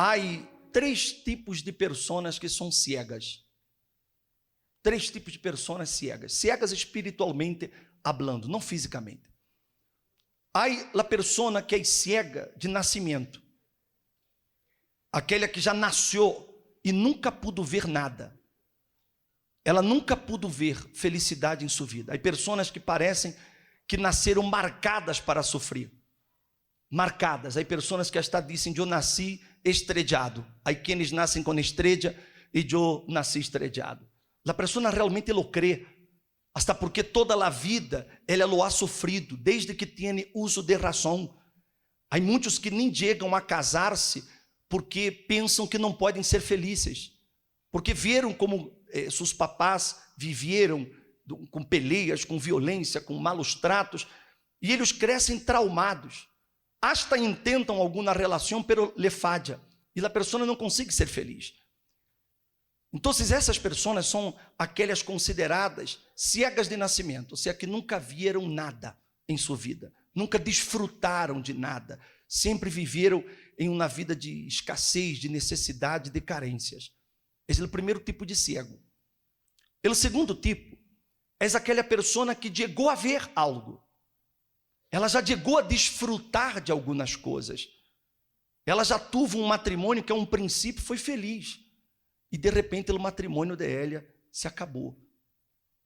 há 3 tipos de pessoas que são ciegas. 3 tipos de pessoas ciegas. Ciegas espiritualmente hablando, não fisicamente. Há a pessoa que é cega de nascimento. Aquela que já nasceu e nunca pudo ver nada. Ela nunca pudo ver felicidade em sua vida. Há pessoas que parecem que nasceram marcadas para sofrer. Marcadas. Há pessoas que hasta dizem, eu nasci estrellado. Há quienes nascem com estrela e eu nasci estrellado. A pessoa realmente lo crê. Hasta porque toda a vida ela lo ha sofrido, desde que tem uso de razão. Há muitos que nem chegam a casar-se porque pensam que não podem ser felizes. Porque viram como seus papás viveram com peleias, com violência, com malos tratos, e eles crescem traumados. Hasta intentam alguma relação, pero le falha, e a pessoa não consegue ser feliz. Então, essas pessoas são aquelas consideradas ciegas de nascimento, ou seja, que nunca viram nada em sua vida, nunca desfrutaram de nada, sempre viveram em uma vida de escassez, de necessidade, de carências. Esse é o primeiro tipo de cego. O segundo tipo é aquela pessoa que chegou a ver algo. Ela já chegou a desfrutar de algumas coisas. Ela já teve um matrimônio que a um princípio foi feliz. E de repente o matrimônio dela se acabou.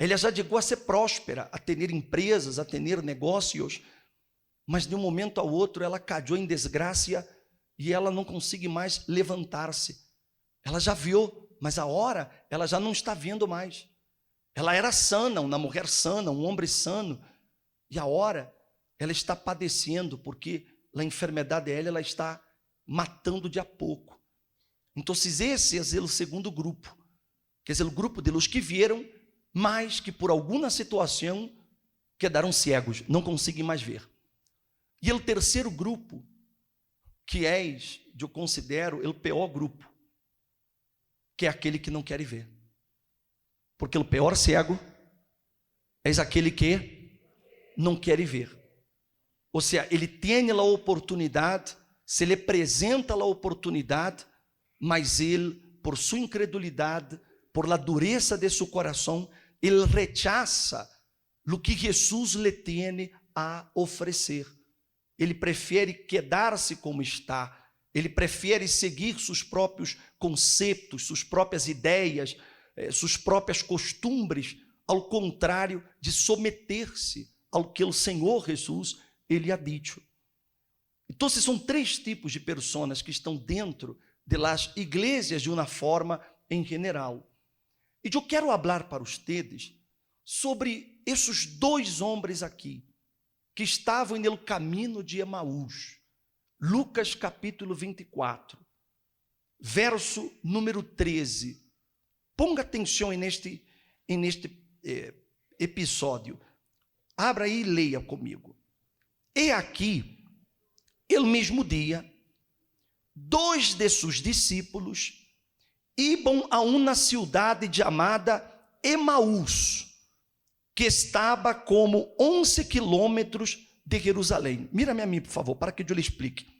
Ela já chegou a ser próspera, a ter empresas, a ter negócios. Mas de um momento ao outro ela caiu em desgraça e ela não consegue mais levantar-se. Ela já viu, mas agora ela já não está vendo mais. Ela era sana, uma mulher sana, um homem sano, e agora ela está padecendo, porque a enfermidade dela ela está matando de a pouco. Então, esse é o segundo grupo, que é o grupo de los que vieram, mas que por alguma situação quedaram cegos, não conseguem mais ver. E o terceiro grupo, que eu considero o pior grupo, que é aquele que não quer ver. Porque o pior cego é aquele que não quer ver. Ou seja, ele tem a oportunidade, se lhe apresenta a oportunidade, mas ele, por sua incredulidade, por la dureza de seu coração, ele rechaça o que Jesus lhe tem a oferecer. Ele prefere quedar-se como está. Ele prefere seguir seus próprios conceitos, suas próprias ideias, suas próprias costumbres, ao contrário de submeter-se ao que o Senhor Jesus ele ha dito. Então, são 3 tipos de pessoas que estão dentro das igrejas de uma forma em geral. E eu quero falar para vocês sobre esses 2 homens aqui, que estavam no caminho de Emaús. Lucas capítulo 24, verso número 13. Ponga atenção neste episódio. Abra aí e leia comigo. E aqui, el mesmo dia, 2 de seus discípulos iam a uma cidade chamada Emaús, que estava como 11 quilômetros de Jerusalém. Mira-me a mim, por favor, para que eu lhe explique.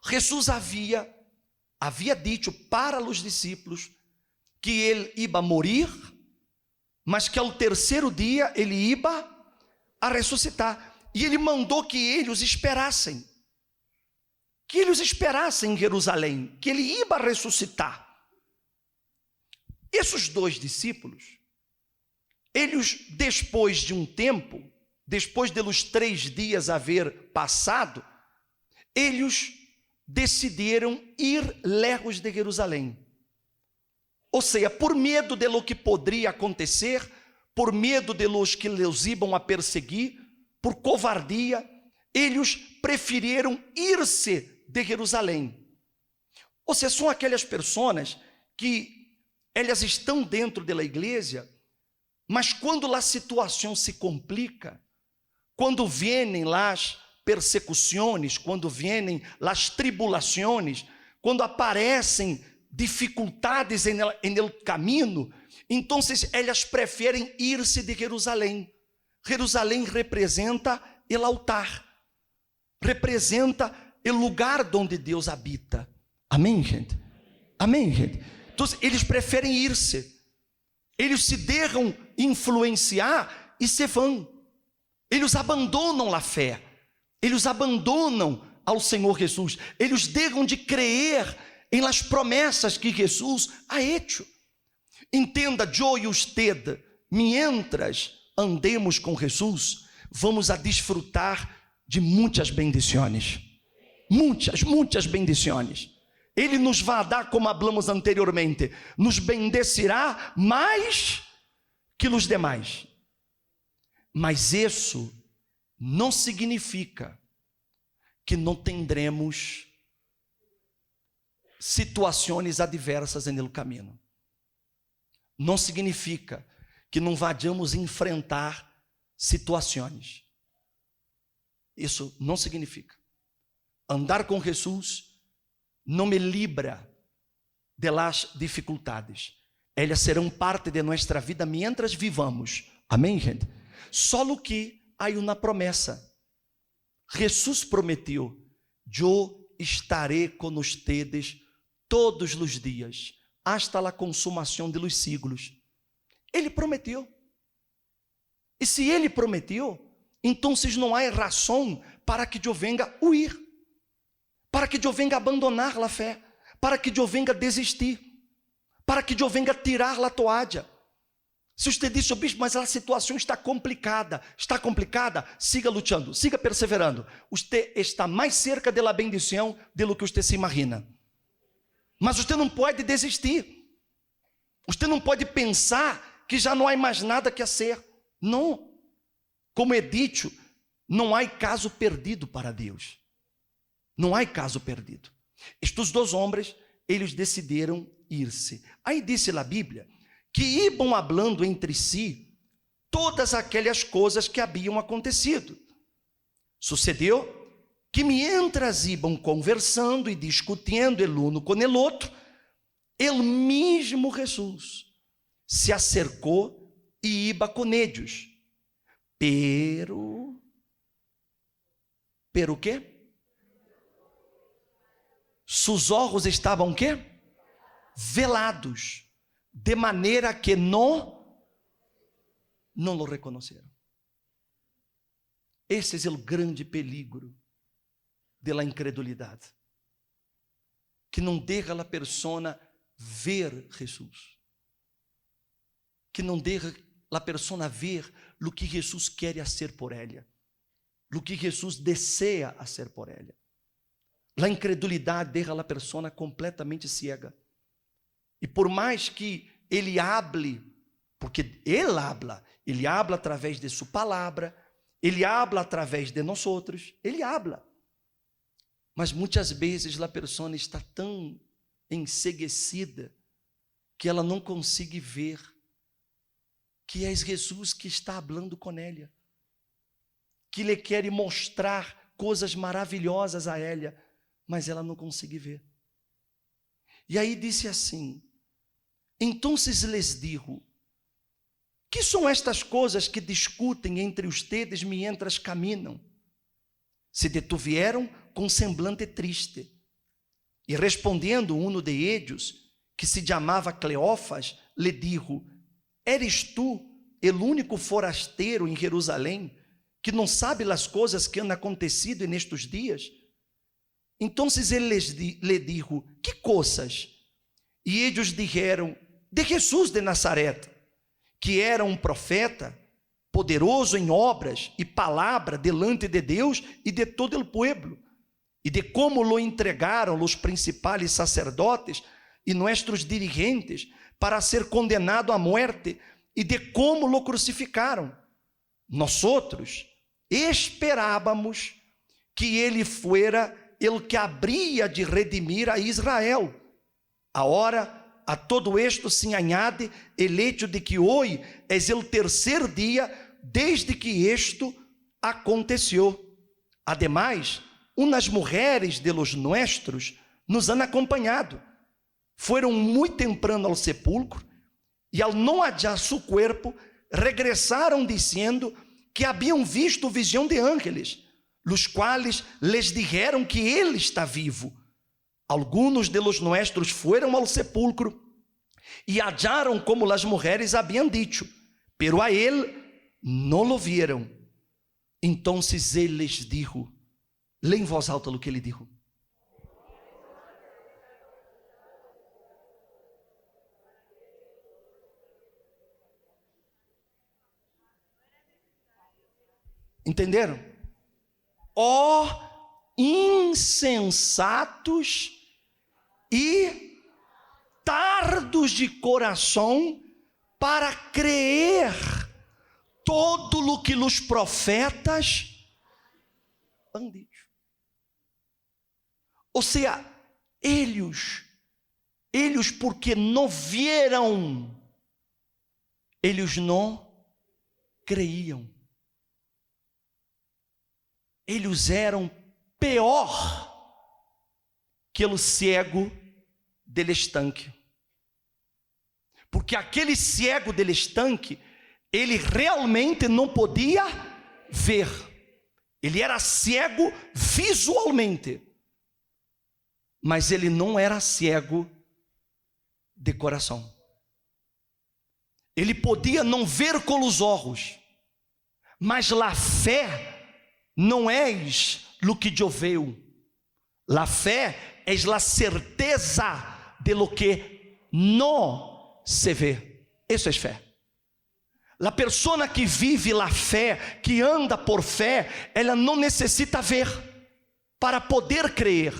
Jesus havia dito para os discípulos que ele ia morrer, mas que ao terceiro dia ele ia a ressuscitar. E ele mandou que eles esperassem. Que eles esperassem em Jerusalém, que ele ia ressuscitar. Esses 2 discípulos, eles, depois de um tempo, depois dos 3 dias haver passado, eles decidiram ir lejos de Jerusalém. Ou seja, por medo de lo que poderia acontecer, por medo de los que los iam a perseguir, por covardia, eles preferiram ir-se de Jerusalém. Ou seja, são aquelas pessoas que elas estão dentro da igreja, mas quando a situação se complica, quando vêm as persecuções, quando vêm as tribulações, quando aparecem dificuldades em el caminho, então elas preferem ir-se de Jerusalém. Jerusalém representa o altar, representa o lugar onde Deus habita. Amém, gente? Amém, gente? Então, eles preferem ir-se. Eles se deixam influenciar e se vão. Eles abandonam a fé. Eles abandonam ao Senhor Jesus. Eles deixam de crer em las promessas que Jesus ha hecho. Entenda, eu e usted, mientras andemos com Jesus, vamos a desfrutar de muitas bendições. Muitas bendições. Ele nos vai dar, como hablamos anteriormente, nos bendecirá mais que os demais. Mas isso não significa que não tendremos situações adversas no caminho. Não significa que não vamos enfrentar situações. Isso não significa. Andar com Jesus não me libra de las dificuldades. Elas serão parte de nossa vida mientras vivamos. Amém, gente? Só que há uma promessa. Jesus prometeu: eu estarei com ustedes todos os dias, hasta a consumação de los siglos. Ele prometeu. E se ele prometeu, então não há razão para que eu venha huir, para que eu venha abandonar a fé, para que eu venha desistir, para que eu venha tirar a toalha. Se você diz, bispo, mas a situação está complicada, siga lutando, siga perseverando. Você está mais cerca da bendição do que você se imagina. Mas você não pode desistir. Você não pode pensar que já não há mais nada que fazer. Não. Como é dito, não há caso perdido para Deus. Não há caso perdido. Estes dois homens, eles decidiram ir-se. Aí disse a Bíblia que iam hablando entre si todas aquelas coisas que haviam acontecido. Sucedeu que mientras iam conversando e discutindo el uno com el outro, el mesmo Jesus se acercou e iba com eles. Pero quê? Seus olhos estavam quê? Velados, de maneira que não o reconheceram. Esse é o grande peligro da incredulidade, que não deixa a persona ver Jesus, que não deixa a persona ver o que Jesus quer fazer por ela, o que Jesus deseja fazer por ela. A incredulidade deixa a persona completamente cega. E por mais que ele hable, porque ele habla através de sua palavra, ele habla através de nós outros, ele habla. Mas muitas vezes a persona está tão enceguecida que ela não consegue ver que é Jesus que está falando com ela, que lhe quer mostrar coisas maravilhosas a ela, mas ela não consegue ver. E aí disse assim: então lhes digo, que são estas coisas que discutem entre ustedes mientras caminham? Se detuvieram com semblante triste. E respondendo um de ellos, que se chamava Cleófas, lhe dijo: eres tu el único forasteiro em Jerusalém, que não sabe as coisas que han acontecido nestes dias? Então ele lhe dijo: que coisas? E eles disseram: de Jesus de Nazaré, que era um profeta, poderoso em obras e palavra delante de Deus e de todo o povo, e de como lo entregaram os principais sacerdotes e nossos dirigentes para ser condenado à morte, e de como lo crucificaram. Nós outros esperávamos que ele fuera el que habría de redimir a Israel. Agora, a todo esto se añade el hecho de que hoy es el tercer día desde que esto aconteció. Además, unas mujeres de los nuestros nos han acompanhado. Fueron muy temprano al sepulcro e ao não hallar su cuerpo, regresaron diciendo que habían visto visión de ángeles, los cuales les dijeron que ele está vivo. algunos de los nuestros fueron al sepulcro y hallaron como las mujeres habían dicho, pero a él no lo vieron. Entonces él les dijo, lê em voz alta o que ele dijo. Entenderam? Ó insensatos e tardos de coração para crer todo o que os profetas han dicho. Ou seja, eles porque não vieram, eles não creiam. Eles eram pior que o cego del estanque. Porque aquele cego del estanque, ele realmente não podia ver. Ele era cego visualmente, mas ele não era cego de coração. Ele podia não ver com os olhos, mas a fé não é o que eu vejo. A fé é a certeza de lo que não se vê. Isso é fé. A pessoa que vive a fé, que anda por fé, ela não necessita ver para poder crer.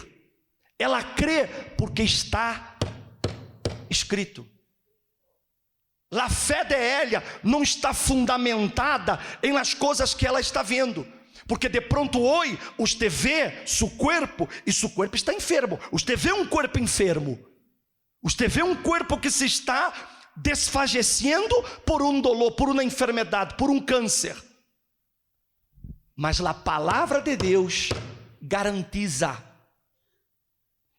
Ela crê porque está escrito. A fé de ela não está fundamentada em las coisas que ela está vendo. Porque de pronto hoje, você vê seu corpo e seu corpo está enfermo. Você vê um corpo enfermo. Você vê um corpo que se está desfagecendo por um dolor, por uma enfermidade, por um câncer. Mas a palavra de Deus garantiza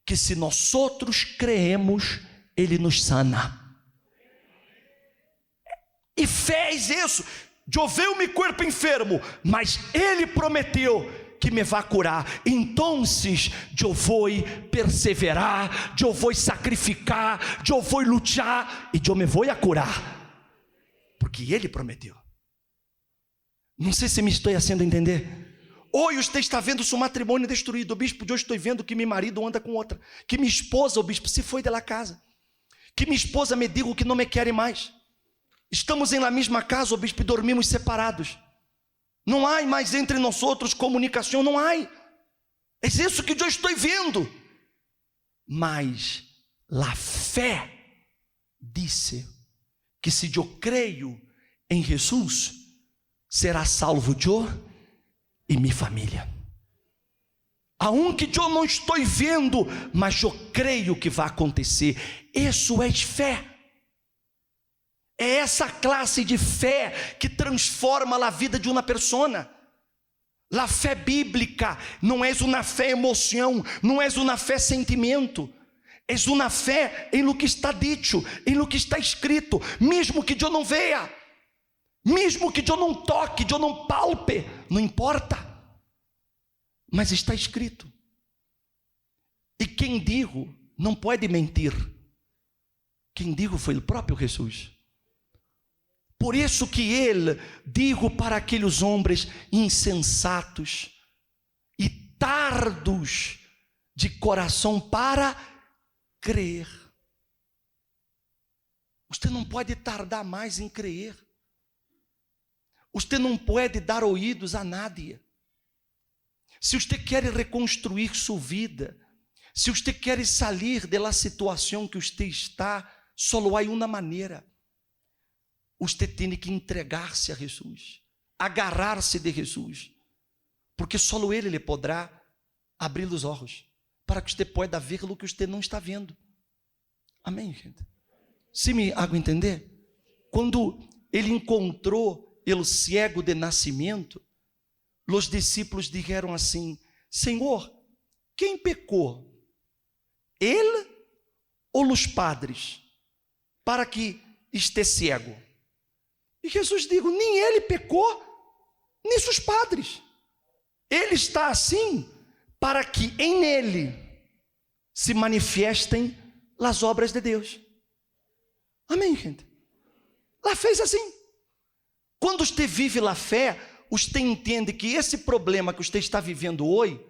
que se nós outros creemos, Ele nos sana. E fez isso. Eu vi o meu corpo enfermo, mas Ele prometeu que me vai curar. Então, eu vou perseverar, eu vou sacrificar, eu vou lutar e eu me vou a curar, porque Ele prometeu. Não sei se me estou fazendo entender. Hoje você está vendo seu matrimônio destruído. O bispo, de hoje estou vendo que meu marido anda com outra, que minha esposa, o bispo, se foi da casa, que minha esposa me diga que não me quer mais. Estamos em la mesma casa, o bispo, e dormimos separados. Não há mais entre nós outros comunicação, não há. É isso que eu estou vendo. Mas a fé disse que se eu creio em Jesus, será salvo eu e minha família. Aunque eu não estou vendo, mas eu creio que vai acontecer. Isso é fé. É essa classe de fé que transforma a vida de uma pessoa. A fé bíblica não é uma fé emoção, não é uma fé sentimento. É uma fé em lo que está dito, em lo que está escrito, mesmo que eu não veja, mesmo que eu não toque, eu não palpe, não importa, mas está escrito. E quem digo não pode mentir. Quem digo foi o próprio Jesus. Por isso que ele digo para aqueles homens insensatos e tardos de coração para crer. Você não pode tardar mais em crer. Você não pode dar ouvidos a nadie. Se você quer reconstruir sua vida, se você quer sair da situação que você está, só há uma maneira. Você tem que entregar-se a Jesus, agarrar-se de Jesus, porque só Ele lhe poderá abrir os olhos, para que você possa ver o que você não está vendo. Amém, gente? Se me hago entender? Quando Ele encontrou o cego de nascimento, os discípulos disseram assim: Senhor, quem pecou? Ele ou os padres, para que esteja cego? E Jesus digo, nem ele pecou, nem seus padres. Ele está assim para que em ele se manifestem as obras de Deus. Amém, gente? La fé é assim. Quando você vive a fé, você entende que esse problema que você está vivendo hoje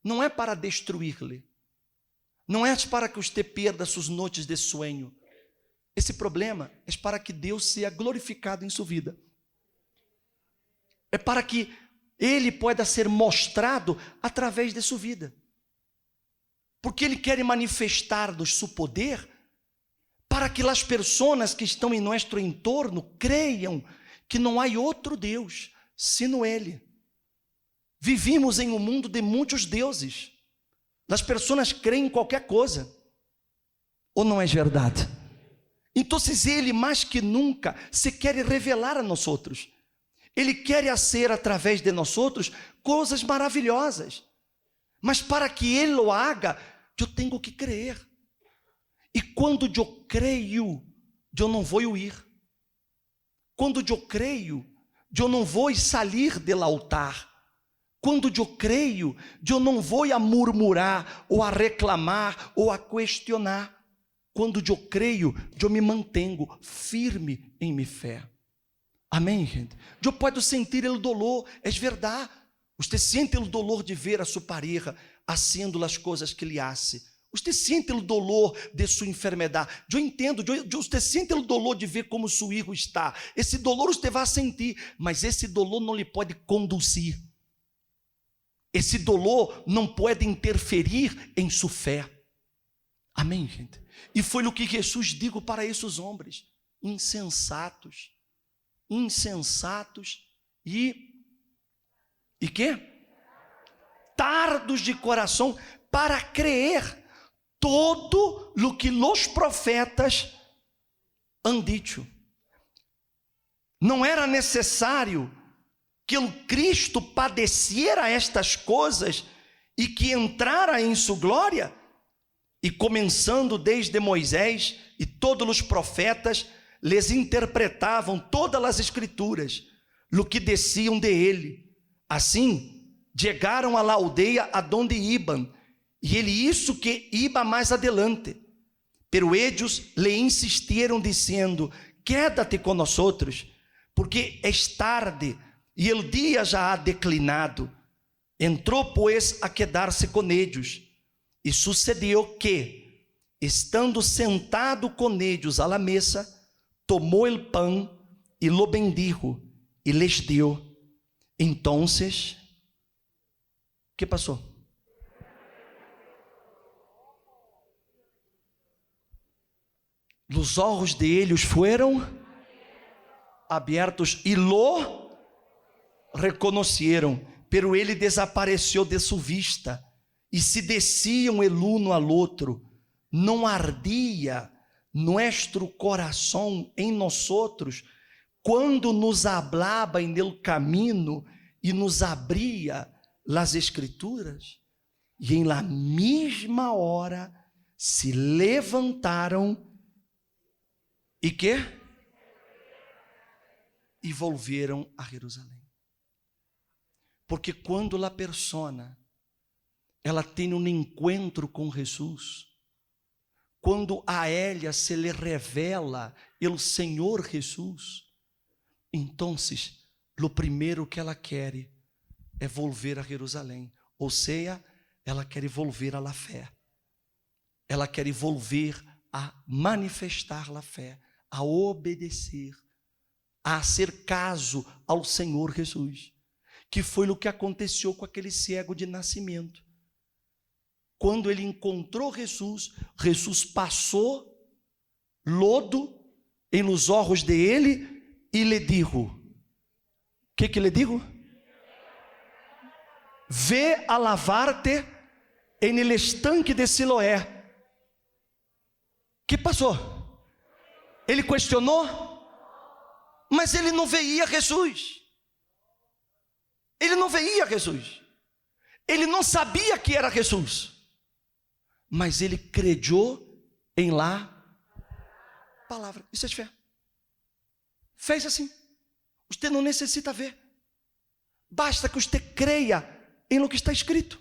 não é para destruir-lhe, não é para que você perda suas noites de sonho. Esse problema é para que Deus seja glorificado em sua vida. É para que Ele possa ser mostrado através de sua vida. Porque Ele quer manifestar-nos seu poder para que as pessoas que estão em nosso entorno creiam que não há outro Deus sino Ele. Vivimos em um mundo de muitos deuses. As pessoas creem em qualquer coisa. Ou não é verdade? Então, Ele mais que nunca se quer revelar a nós outros. Ele quer fazer através de nós outros coisas maravilhosas. Mas para que Ele o haga, eu tenho que crer. E quando eu creio, eu não vou huir. Quando eu creio, eu não vou sair do altar. Quando eu creio, eu não vou a murmurar, ou a reclamar, ou a questionar. Quando eu creio, eu me mantenho firme em minha fé. Amém, gente? Eu posso sentir o dolor, é verdade. Você sente o dolor de ver a sua pareja fazendo as coisas que lhe hace. Você sente o dolor de sua enfermidade. Eu entendo, você sente o dolor de ver como seu filho está. Esse dolor você vai sentir, mas esse dolor não lhe pode conduzir. Esse dolor não pode interferir em sua fé. Amém, gente? E foi o que Jesus disse para esses homens, insensatos e quê? Tardos de coração para crer todo o que os profetas han dicho. Não era necessário que o Cristo padeciera estas coisas e que entrara em sua glória? E começando desde Moisés e todos os profetas, lhes interpretavam todas as escrituras, o que desciam de ele. Assim, chegaram à aldeia adonde iban, e ele isso que iba mais adelante. Pero ellos le insistiram dizendo: quédate com nós outros, porque é tarde e o dia já ha declinado. Entrou, pois, a quedar-se com eles. E sucedeu que, estando sentado com eles à la mesa, tomou o pão e lo bendijo e les deu. Entonces, ¿qué passou? Os olhos de eles foram abertos e lo reconheceram, pero ele desapareceu de sua vista. E se desciam el uno al outro, não ardia nuestro coração em nós outros, quando nos hablaba en el camino e nos abria las escrituras? E em la mesma hora se levantaram e quê? E volveram a Jerusalém. Porque quando a persona ela tem um encontro com Jesus, quando a ela se lhe revela o Senhor Jesus, então, o primeiro que ela quer é volver a Jerusalém, ou seja, ela quer volver à fé, ela quer volver a manifestar a fé, a obedecer, a hacer caso ao Senhor Jesus, que foi o que aconteceu com aquele cego de nascimento. Quando ele encontrou Jesus, Jesus passou lodo em los olhos de ele e lhe dijo, o que lhe dijo? Ve a lavar-te en el estanque de Siloé. Que passou? Ele questionou, mas ele não veia Jesus. Ele não veia Jesus. Ele não sabia que era Jesus. Mas ele creu em lá palavra. Isso é de fé. Fez assim. Você não necessita ver. Basta que você creia em lo que está escrito.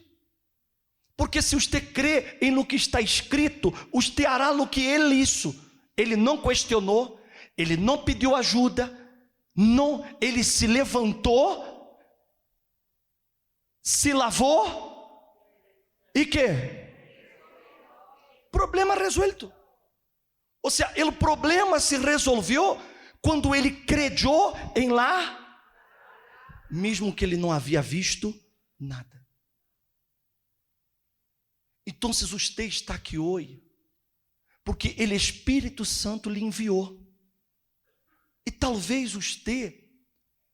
Porque se você crê em no que está escrito, você hará no que ele hizo. Ele não questionou, ele não pediu ajuda, não, ele se levantou, se lavou e que? Problema resuelto. Ou seja, o problema se resolveu quando ele creu em lá, mesmo que ele não havia visto nada. Então, você está aqui hoje, porque o Espírito Santo lhe enviou. E talvez você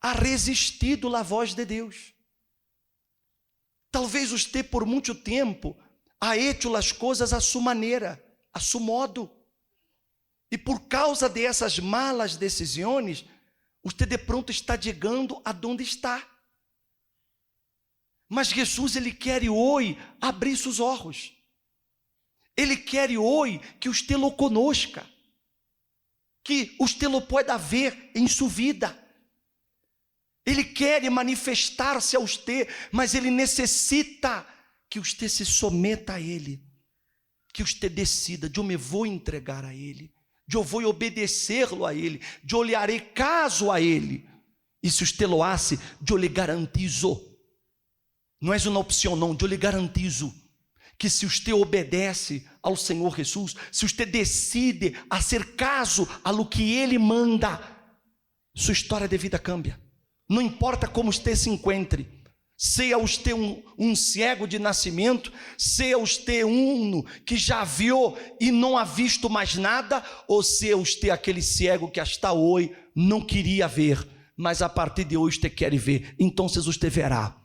ha resistido à voz de Deus. Talvez você por muito tempo ha hecho as coisas a sua maneira, a seu modo. E por causa dessas malas decisões, você de pronto está chegando aonde está. Mas Jesus, ele quer hoje abrir seus olhos. Ele quer hoje que você lo conosca, que você lo pueda ver em sua vida. Ele quer manifestar-se a você, mas ele necessita que você se someta a ele, que você decida: eu me vou entregar a ele, eu vou obedecer-lo a ele, eu lhe harei caso a ele. E se você lo hace, eu lhe garantizo. Não é uma opção, não, eu lhe garantizo que se você obedece ao Senhor Jesus, se você decide fazer caso a lo que Ele manda, sua história de vida cambia. Não importa como você se encontre, seja você um cego de nascimento, seja você um que já viu e não ha visto mais nada, ou seja você aquele cego que hasta hoje não queria ver, mas a partir de hoje você quer ver, então você verá.